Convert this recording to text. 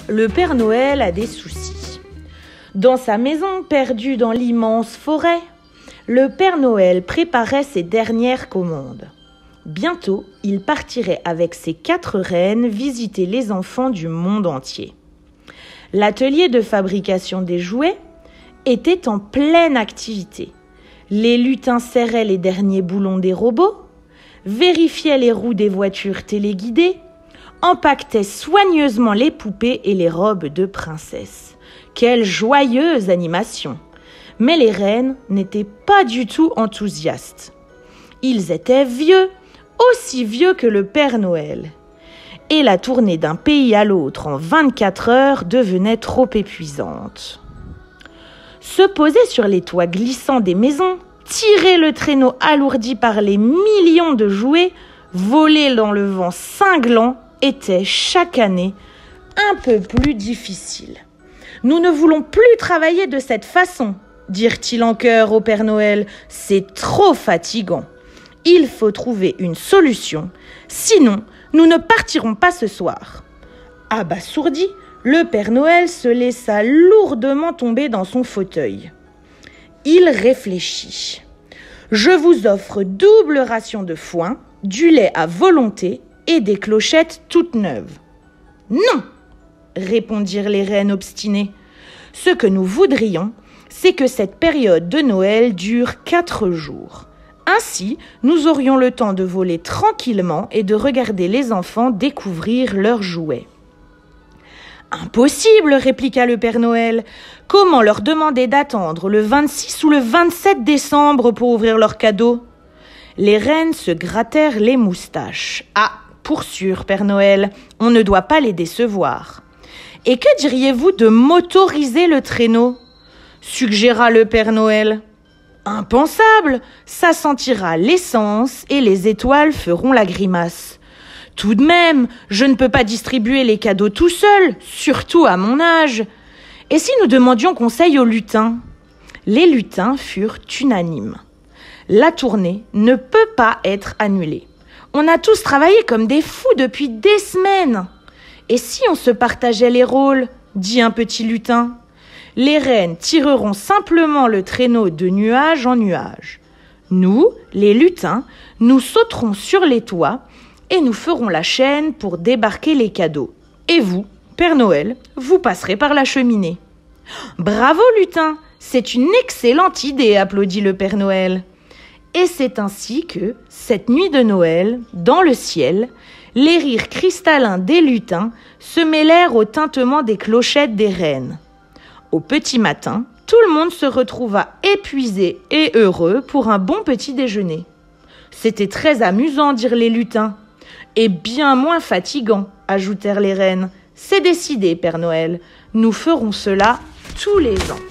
le Père Noël a des soucis. Dans sa maison perdue dans l'immense forêt, le Père Noël préparait ses dernières commandes. Bientôt, il partirait avec ses 4 reines visiter les enfants du monde entier. L'atelier de fabrication des jouets était en pleine activité. Les lutins serraient les derniers boulons des robots, vérifiaient les roues des voitures téléguidées, empaquetaient soigneusement les poupées et les robes de princesse. Quelle joyeuse animation! Mais les reines n'étaient pas du tout enthousiastes. Ils étaient vieux, aussi vieux que le Père Noël. Et la tournée d'un pays à l'autre en 24 heures devenait trop épuisante. Se poser sur les toits glissants des maisons, tirer le traîneau alourdi par les millions de jouets, voler dans le vent cinglant, était chaque année un peu plus difficile. « Nous ne voulons plus travailler de cette façon », dirent-ils en chœur au Père Noël. « C'est trop fatigant. Il faut trouver une solution, sinon nous ne partirons pas ce soir. » Abasourdi, le Père Noël se laissa lourdement tomber dans son fauteuil. Il réfléchit. « Je vous offre double ration de foin, du lait à volonté et des clochettes toutes neuves. »« Non !» répondirent les reines obstinées. « Ce que nous voudrions, c'est que cette période de Noël dure 4 jours. Ainsi, nous aurions le temps de voler tranquillement et de regarder les enfants découvrir leurs jouets. »« Impossible !» répliqua le Père Noël. « Comment leur demander d'attendre le 26 ou le 27 décembre pour ouvrir leurs cadeaux ?» Les reines se grattèrent les moustaches. « Ah, pour sûr, Père Noël, on ne doit pas les décevoir. »« Et que diriez-vous de motoriser le traîneau ?» suggéra le Père Noël. « Impensable, ça sentira l'essence et les étoiles feront la grimace. Tout de même, je ne peux pas distribuer les cadeaux tout seul, surtout à mon âge. Et si nous demandions conseil aux lutins ?» Les lutins furent unanimes. La tournée ne peut pas être annulée. On a tous travaillé comme des fous depuis des semaines. Et si on se partageait les rôles, dit un petit lutin. Les reines tireront simplement le traîneau de nuage en nuage. Nous, les lutins, nous sauterons sur les toits et nous ferons la chaîne pour débarquer les cadeaux. Et vous, Père Noël, vous passerez par la cheminée. « Bravo, lutin, c'est une excellente idée », applaudit le Père Noël. Et c'est ainsi que, cette nuit de Noël, dans le ciel, les rires cristallins des lutins se mêlèrent au tintement des clochettes des reines. Au petit matin, tout le monde se retrouva épuisé et heureux pour un bon petit déjeuner. C'était très amusant, dirent les lutins. Et bien moins fatigant, ajoutèrent les reines. C'est décidé, Père Noël, nous ferons cela tous les ans.